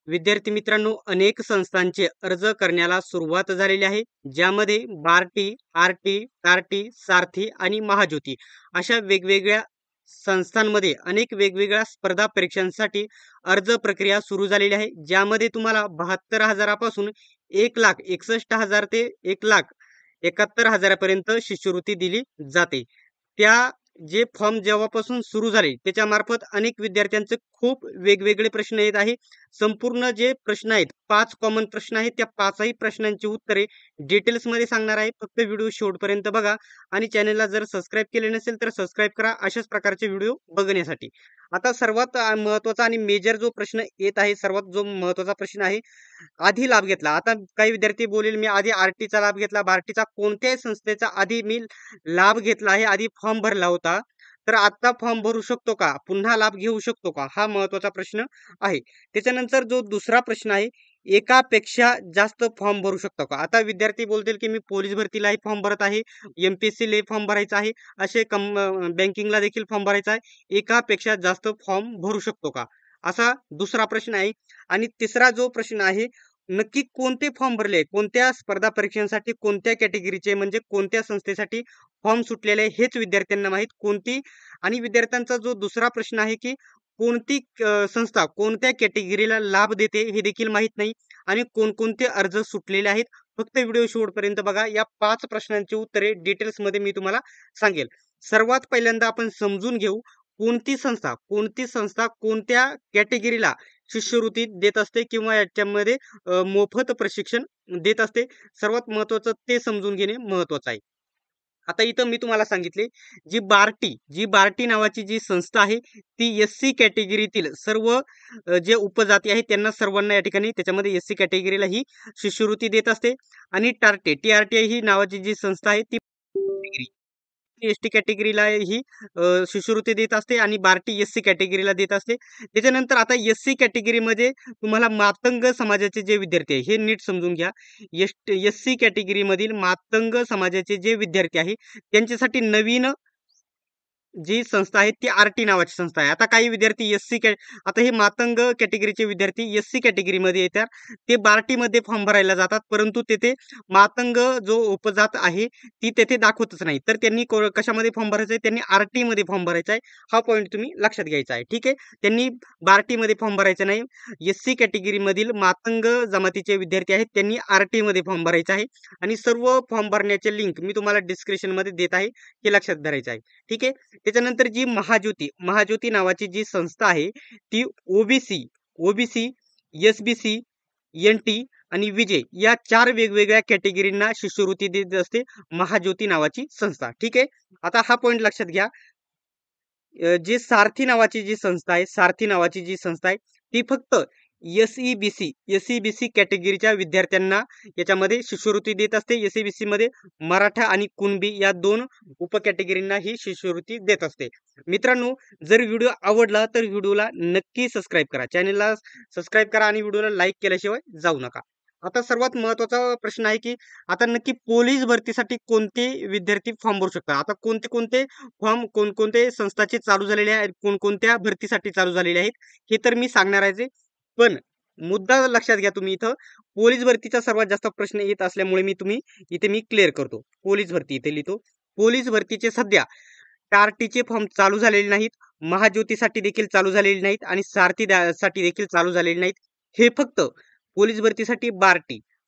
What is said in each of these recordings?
विद्यार्थी मित्रांनो, अनेक संस्थांचे अर्ज करण्याला सुरुवात झालेली आहे, ज्यामध्ये बार्टी, आरटी, कार्टी, सारथी आणि महाज्योती अशा वेगवेगळ्या संस्थांमध्ये अनेक वेगवेगळ्या स्पर्धा परीक्षांसाठी अर्ज प्रक्रिया सुरू झालेली आहे, ज्यामध्ये तुम्हाला 72,000 पासून 1,61,000 ते 1,71,000 पर्यंत शिष्यवृत्ती दिली जाते। त्या जे फॉर्म जेव्हापासून सुरू झाले त्याच्यामार्फत अनेक विद्यार्थ्यांचे खूप वेगवेगळे प्रश्न येत आहे। संपूर्ण जे प्रश्न आहेत, 5 कॉमन प्रश्न आहेत, त्या 5ही प्रश्नांची उत्तरे डिटेल्समध्ये सांगणार आहे। फक्त व्हिडिओ शेवटपर्यंत बघा आणि चॅनलला जर सबस्क्राईब केले नसेल तर सबस्क्राईब करा अशाच प्रकारचे व्हिडिओ बघण्यासाठी। आता सर्वात महत्त्वाचा आणि मेजर जो प्रश्न येत आहे, सर्वात जो महत्त्वाचा प्रश्न आहे, आधी लाभ घेतला। आता काही विद्यार्थी बोलेल मी आधी आरटीचा लाभ घेतला, बार्टीचा कोणत्याही संस्थेचा आधी मी लाभ घेतला आहे, आधी फॉर्म भरला होता, तर आता फॉर्म भरू शकतो का, पुन्हा लाभ घेऊ शकतो का, हा महत्त्वाचा प्रश्न आहे। त्याच्यानंतर जो दुसरा प्रश्न आहे, एकापेक्षा जास्त फॉर्म भरू शकतो का। आता विद्यार्थी बोलतील की मी पोलीस भरतीलाही फॉर्म भरत आहे, एमपीएससीला फॉर्म भरायचा आहे, असे बँकिंगला देखील फॉर्म भरायचा आहे, एकापेक्षा जास्त फॉर्म भरू शकतो का, असा दुसरा प्रश्न आहे। आणि तिसरा जो प्रश्न आहे, नक्की कोणते फॉर्म भरले, कोणत्या स्पर्धा परीक्षांसाठी, कोणत्या कॅटेगरीचे म्हणजे कोणत्या संस्थेसाठी फॉर्म सुटलेले आहे हेच विद्यार्थ्यांना माहीत कोणती। आणि विद्यार्थ्यांचा जो दुसरा प्रश्न आहे की कोणती संस्था कोणत्या कॅटेगरीला लाभ देते हे देखील माहीत नाही आणि कोणकोणते अर्ज सुटलेले आहेत। फक्त व्हिडिओ शेवटपर्यंत बघा, या 5 प्रश्नांची उत्तरे डिटेल्समध्ये मी तुम्हाला सांगेल। सर्वात पहिल्यांदा आपण समजून घेऊ, कोणती संस्था कोणत्या कॅटेगरीला शिष्यवृत्ती देत असते किंवा याच्यामध्ये मोफत प्रशिक्षण देत असते। सर्वात महत्त्वाचं ते समजून घेणे महत्त्वाचं आहे। आता इथं मी तुम्हाला सांगितले, जी बार्टी नावाची जी संस्था आहे, ती एससी कॅटेगरीतील सर्व जे उपजाती आहेत त्यांना सर्वांना या ठिकाणी त्याच्यामध्ये एससी कॅटेगरीला ही शिष्यवृत्ती देत असते। आणि टीआरटी ही नावाची जी संस्था आहे ती एसटी कॅटेगरीला ही शिष्यवृत्ती देत असते आणि बार्टी एससी कॅटेगरीला देत असते। त्याच्यानंतर आता एससी कॅटेगरीमध्ये तुम्हाला मातंग समाजाचे जे विद्यार्थी आहे हे नीट समजून घ्या। एससी कॅटेगरीमधील मातंग समाजाचे जे विद्यार्थी आहे त्यांच्यासाठी नवीन जी संस्था आहे ती आरटी नावाची संस्था आहे। आता काही विद्यार्थी आता हे मातंग कॅटेगरीचे विद्यार्थी एससी कॅटेगरीमध्ये येतात, ते बार्टीमध्ये फॉर्म भरायला जातात, परंतु तेथे मातंग जो उपजात आहे ती तेथे दाखवतच नाही, तर त्यांनी कशामध्ये फॉर्म भरायचा आहे, त्यांनी आरटी मध्ये फॉर्म भरायचा आहे। हा पॉईंट तुम्ही लक्षात घ्यायचा आहे, ठीक आहे। त्यांनी बार्टीमध्ये फॉर्म भरायचा नाही, एससी कॅटेगरीमधील मातंग जमातीचे विद्यार्थी आहेत त्यांनी आरटी मध्ये फॉर्म भरायचा आहे। आणि सर्व फॉर्म भरण्याचे लिंक मी तुम्हाला डिस्क्रिप्शन मध्ये देत आहे, हे लक्षात धरायचं आहे, ठीक आहे। त्याच्यानंतर जी महाज्योती नावाची जी संस्था आहे ती ओबीसी, एसबीसी, एनटी आणि विजय या 4 वेगवेगळ्या कॅटेगरींना शिष्यवृत्ती देत असते महाज्योती नावाची संस्था, ठीक आहे। आता हा पॉईंट लक्षात घ्या। जे सारथी नावाची जी संस्था आहे ती फक्त एसईबीसी कॅटेगरीच्या विद्यार्थ्यांना याच्यामध्ये शिष्यवृत्ती देत असते। एसईबीसी मध्ये मराठा आणि कुणबी या 2 उपकॅटेगरींना ही शिष्यवृत्ती देत असते। मित्रांनो, जर व्हिडिओ आवडला तर व्हिडिओला नक्की सबस्क्राईब करा, चॅनलला सबस्क्राईब करा आणि व्हिडिओला लाईक केल्याशिवाय जाऊ नका। आता सर्वात महत्त्वाचा प्रश्न आहे की आता नक्की पोलीस भरतीसाठी कोणते विद्यार्थी फॉर्म भरू शकतात। आता कोणते फॉर्म कोणकोणते संस्थाचे चालू झालेले आहेत, कोणकोणत्या भरतीसाठी चालू झालेले आहेत हे तर मी सांगणार आहे। पण मुद्दा लक्षात घ्या तुम्ही, इथं पोलीस भरतीचा सर्वात जास्त प्रश्न येत असल्यामुळे मी क्लिअर करतो। पोलीस भरती इथे लिहितो, पोलीस भरतीचे सध्या टार्टीचे फॉर्म चालू झालेले नाहीत, महाज्योतीसाठी देखील चालू झालेले नाहीत आणि साठी देखील चालू झालेले नाहीत। हे फक्त पोलीस भरतीसाठी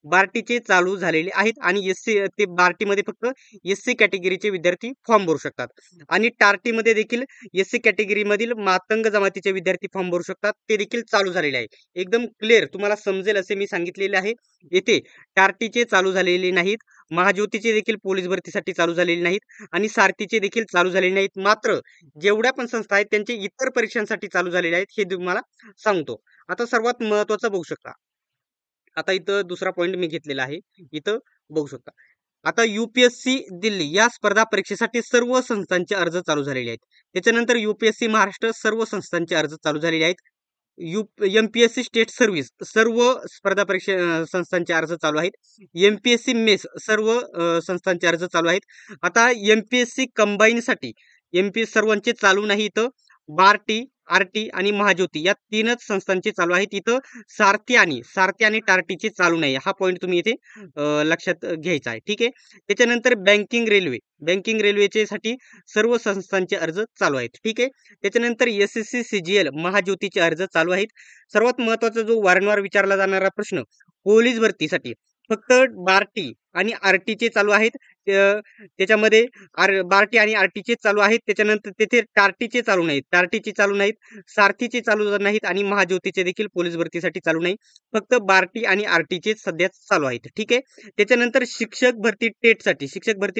बार्टीचे चालू झालेले आहेत आणि ते बार्टीमध्ये फक्त एससी कॅटेगरीचे विद्यार्थी फॉर्म भरू शकतात आणि टार्टीमध्ये देखील एससी कॅटेगरीमधील मातंग जमातीचे विद्यार्थी फॉर्म भरू शकतात, ते देखील चालू झालेले आहे। एकदम क्लिअर तुम्हाला समजेल असे मी सांगितलेले आहे। येथे टार्टीचे चालू झालेले नाहीत, महाज्योतीचे देखील पोलीस भरतीसाठी चालू झालेले नाहीत आणि सारथीचे देखील चालू झालेले नाहीत। मात्र जेवढ्या पण संस्था आहेत त्यांचे इतर परीक्षांसाठी चालू झालेले आहेत हे तुम्हाला सांगतो। आता सर्वात महत्त्वाचं बघू शकता, आता इथं दुसरा पॉईंट मी घेतलेला आहे, इथं बघू शकता। आता यूपीएससी दिल्ली या स्पर्धा परीक्षेसाठी सर्व संस्थांचे अर्ज चालू झालेले आहेत। त्याच्यानंतर यूपीएससी महाराष्ट्र सर्व संस्थांचे अर्ज चालू झालेले आहेत। एमपीएससी स्टेट सर्व्हिस सर्व स्पर्धा परीक्षा संस्थांचे अर्ज चालू आहेत। एमपीएससी मेस सर्व संस्थांचे अर्ज चालू आहेत। आता एमपीएससी कंबाईन साठी एमपीएस सर्वांचे चालू नाही, इथं आरटी आणि महाज्योती या तीनच संस्थांचे चालू आहेत. इथं सारथी आणि टार्टीचे चालू नाही. हा पॉईंट तुम्ही इथे लक्षात घ्यायचा आहे. ठीक आहे. त्याच्यानंतर बँकिंग रेल्वेचे साठी सर्व संस्थांचे अर्ज चालू आहेत. ठीक आहे. त्याच्यानंतर एस-एस-सी, सी-जी-एल, महाज्योतीचे अर्ज चालू आहेत. सर्वात महत्त्वाचा जो वारंवार विचारला जाणारा प्रश्न, पोलीस भरतीसाठी फक्त बार्टी आणि आरटीचे चालू आहेत. त्याच्यामध्ये बार्टी आणि आरटीचे चालू आहेत. त्याच्यानंतर तिथे टार्टीचे चालू नाहीत, सारथीचे चालू नाहीत आणि महाज्योतीचे देखील पोलीस भरतीसाठी चालू नाही. फक्त बार्टी आणि आरटीचे सध्या चालू आहेत. ठीक आहे. त्याच्यानंतर शिक्षक भरती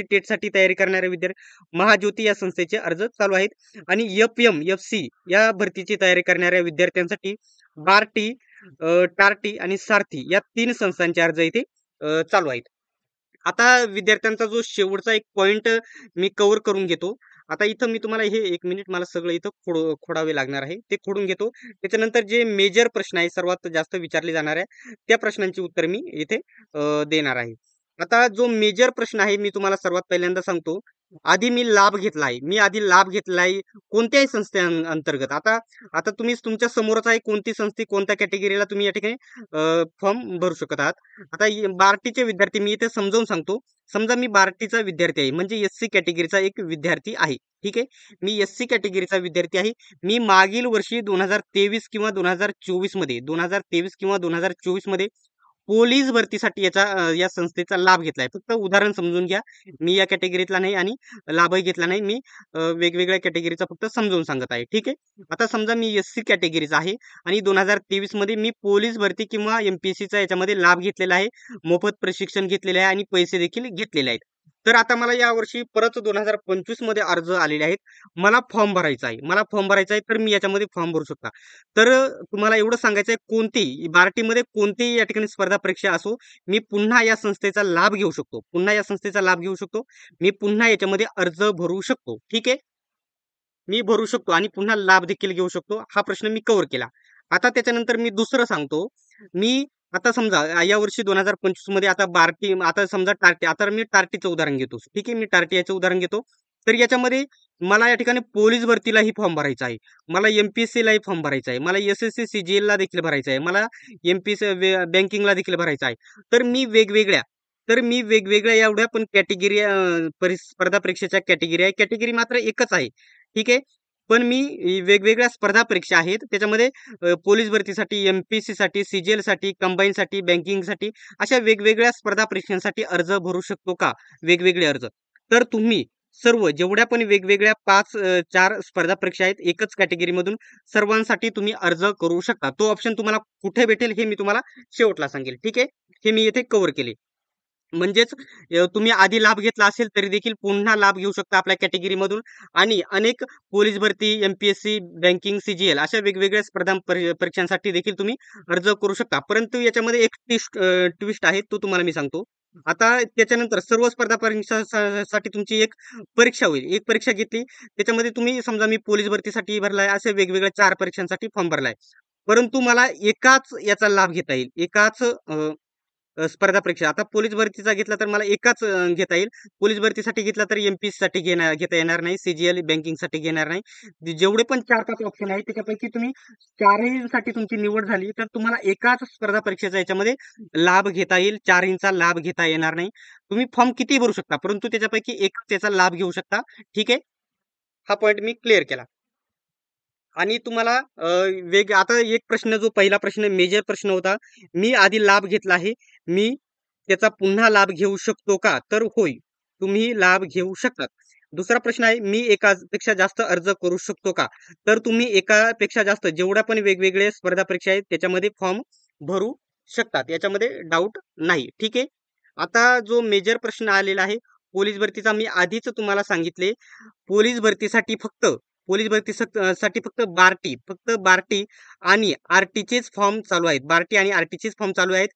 टेटसाठी तयारी करणाऱ्या विद्यार्थी महाज्योती या संस्थेचे अर्ज चालू आहेत आणि एफ-एम, एफ-सी या भरतीची तयारी करणाऱ्या विद्यार्थ्यांसाठी बार्टी, टार्टी आणि सारथी या 3 संस्थांचे अर्ज इथे चालू आहेत. आता विद्यार्थ्यांचा जो शेवटचा एक पॉइंट मी कव्हर करून घेतो. आता इथं मी तुम्हाला हे 1 मिनिट मला सगळं इथं खोडावे लागणार आहे. ते खोडून घेतो. त्याच्यानंतर जे मेजर प्रश्न आहे, सर्वात जास्त विचारले जाणार आहे, त्या प्रश्नांची उत्तर मी इथे देणार आहे. आता जो मेजर प्रश्न आहे, मी तुम्हाला सर्वात पहिल्यांदा सांगतो. आधी लाभ घेतला आहे कोणत्याही अंतर्गत. आता आता तुम्ही तुमच्या समोरच आहे कोणती संस्थे कोणत्या कॅटेगरीला तुम्ही या ठिकाणी फॉर्म भरू शकत आहात. आता बार्टीचे विद्यार्थी मी इथे समजावून सांगतो. समजा मी बार्टीचा विद्यार्थी आहे, म्हणजे एस-सी कॅटेगरीचा एक विद्यार्थी आहे. ठीक आहे. मी एस-सी कॅटेगरीचा विद्यार्थी आहे. मी मागील वर्षी 2023 किंवा 2024 मध्ये पोलीस भरतीसाठी या संस्थेचा लाभ घेतलाय. फक्त उदाहरण समजून घ्या. मी या कॅटेगरीतला नाही आणि लाभही घेतला नाही. मी वेगवेगळ्या कॅटेगरीचा फक्त समजावून सांगत आहे. ठीक आहे. आता समजा मी एस-सी कॅटेगरीचा आहे आणि 2023 मध्ये मी पोलीस भरती किंवा एमपीएससीचा याच्यामध्ये लाभ घेतलेला आहे. मोफत प्रशिक्षण घेतलेले आहे आणि पैसे देखील घेतलेले आहेत. तर आता मला यावर्षी परत 2025 मध्ये अर्ज आलेले आहेत. मला फॉर्म भरायचा आहे. तर मी याच्यामध्ये फॉर्म भरू शकता. तर तुम्हाला एवढं सांगायचं आहे, बार्टीमध्ये कोणतीही या ठिकाणी स्पर्धा परीक्षा असो, मी पुन्हा या संस्थेचा लाभ घेऊ शकतो. मी पुन्हा याच्यामध्ये अर्ज भरू शकतो. ठीक आहे. मी भरू शकतो आणि पुन्हा लाभ देखील घेऊ शकतो. हा प्रश्न मी कव्हर केला. आता त्याच्यानंतर मी दुसरं सांगतो. मी आता समजा यावर्षी 2025 मध्ये आता समजा आता मी टार्टीचं उदाहरण घेतो. ठीक आहे. मी टार्टी याचं उदाहरण घेतो. तर याच्यामध्ये मला या ठिकाणी पोलीस भरतीलाही फॉर्म भरायचा आहे. मला एमपीएससीलाही फॉर्म भरायचा आहे. मला एस-एस-सी, सी-जी-एलला देखील भरायचा आहे. मला एमपीएससी बँकिंगला देखील भरायचा आहे. तर मी वेगवेगळ्या एवढ्या पण कॅटेगरी स्पर्धा परीक्षेच्या कॅटेगरी आहे. कॅटेगरी मात्र एकच आहे. ठीक आहे. पण मी वेगवेगळ्या स्पर्धा परीक्षा आहेत. त्याच्यामध्ये पोलीस भरतीसाठी, एमपीएससीसाठी, सीजीएलसाठी, कंबाईनसाठी, बँकिंगसाठी अशा वेगवेगळ्या स्पर्धा परीक्षांसाठी अर्ज भरू शकतो का? वेगवेगळे अर्ज. तर तुम्ही सर्व जेवढ्या पण वेगवेगळ्या 4 स्पर्धा परीक्षा आहेत एकच कॅटेगरीमधून सर्वांसाठी तुम्ही अर्ज करू शकता. तो ऑप्शन तुम्हाला कुठे भेटेल हे मी तुम्हाला शेवटला सांगेल. ठीक आहे. हे मी येथे कव्हर केले. म्हणजेच तुम्ही आधी लाभ घेतला असेल तरी देखील पुन्हा लाभ घेऊ शकता आपल्या कॅटेगरीमधून आणि अनेक पोलीस भरती, एमपीएससी, बँकिंग, सीजीएल अशा वेगवेगळ्या स्पर्धा परीक्षांसाठी देखील तुम्ही अर्ज करू शकता. परंतु याच्यामध्ये एक ट्विस्ट आहे, तो तुम्हाला मी सांगतो. आता त्याच्यानंतर सर्व स्पर्धा परीक्षांसाठी तुमची एक परीक्षा होईल. एक परीक्षा घेतली, त्याच्यामध्ये तुम्ही समजा मी पोलीस भरतीसाठी भरलाय, अशा वेगवेगळ्या 4 परीक्षांसाठी फॉर्म भरलाय. परंतु मला एकाच याचा लाभ घेता येईल. एकाच स्पर्धा परीक्षा. आता पोलीस भरतीचा घेतला तर मला एकाच घेता येईल. पोलीस भरतीसाठी घेतला तर एमपीएससीसाठी घेता येणार नाही. सीजीएल, बँकिंगसाठी घेणार नाही. जेवढे पण 4-5 ऑप्शन आहेत त्याच्यापैकी तुम्ही 4ही साठी तुमची निवड झाली तर तुम्हाला एकाच स्पर्धा परीक्षेचा याच्यामध्ये लाभ घेता येईल. 4हींचा लाभ घेता येणार नाही. तुम्ही फॉर्म किती भरू शकता, परंतु त्याच्यापैकी एकच त्याचा लाभ घेऊ शकता. ठीक आहे. हा पॉइंट मी क्लिअर केला. आणि तुम्हाला आता एक प्रश्न, जो पहिला प्रश्न मेजर प्रश्न होता, मी आधी लाभ घेतला आहे, मी त्याचा पुन्हा लाभ घेऊ शकतो का? तर होय, तुम्ही लाभ घेऊ शकतात. दुसरा प्रश्न आहे, मी एकापेक्षा जास्त अर्ज करू शकतो का? तर तुम्ही एकापेक्षा जास्त जेवढ्या पण वेगवेगळे स्पर्धा परीक्षा आहेत त्याच्यामध्ये फॉर्म भरू शकतात. याच्यामध्ये डाऊट नाही. ठीक आहे. आता जो मेजर प्रश्न आलेला आहे पोलीस भरतीचा, मी आधीच तुम्हाला सांगितले. पोलीस भरतीसाठी फक्त बार्टी आणि आरटीचेच फॉर्म चालू आहेत.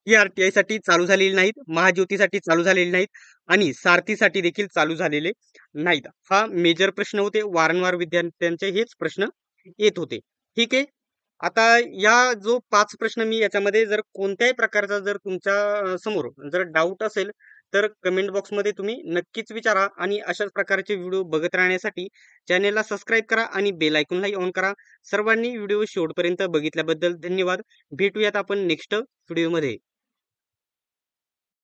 ही आरटीआय साठी चालू झालेली नाहीत, महाज्योतीसाठी चालू झालेली नाहीत आणि सारथीसाठी देखील चालू झालेले नाहीत. हा मेजर प्रश्न होते. वारंवार विद्यार्थ्यांचे हेच प्रश्न येत होते. ठीक आहे. आता या जो 5 प्रश्न मी याच्यामध्ये जर कोणत्याही प्रकारचा जर तुमच्या समोर जर डाऊट असेल तर कमेंट बॉक्समध्ये तुम्ही नक्कीच विचारा आणि अशाच प्रकारचे व्हिडिओ बघत राहण्यासाठी चॅनेलला सबस्क्राईब करा आणि बेल आयकॉनलाही ऑन करा. सर्वांनी व्हिडिओ शेवटपर्यंत बघितल्याबद्दल धन्यवाद. भेटूयात आपण नेक्स्ट व्हिडिओमध्ये.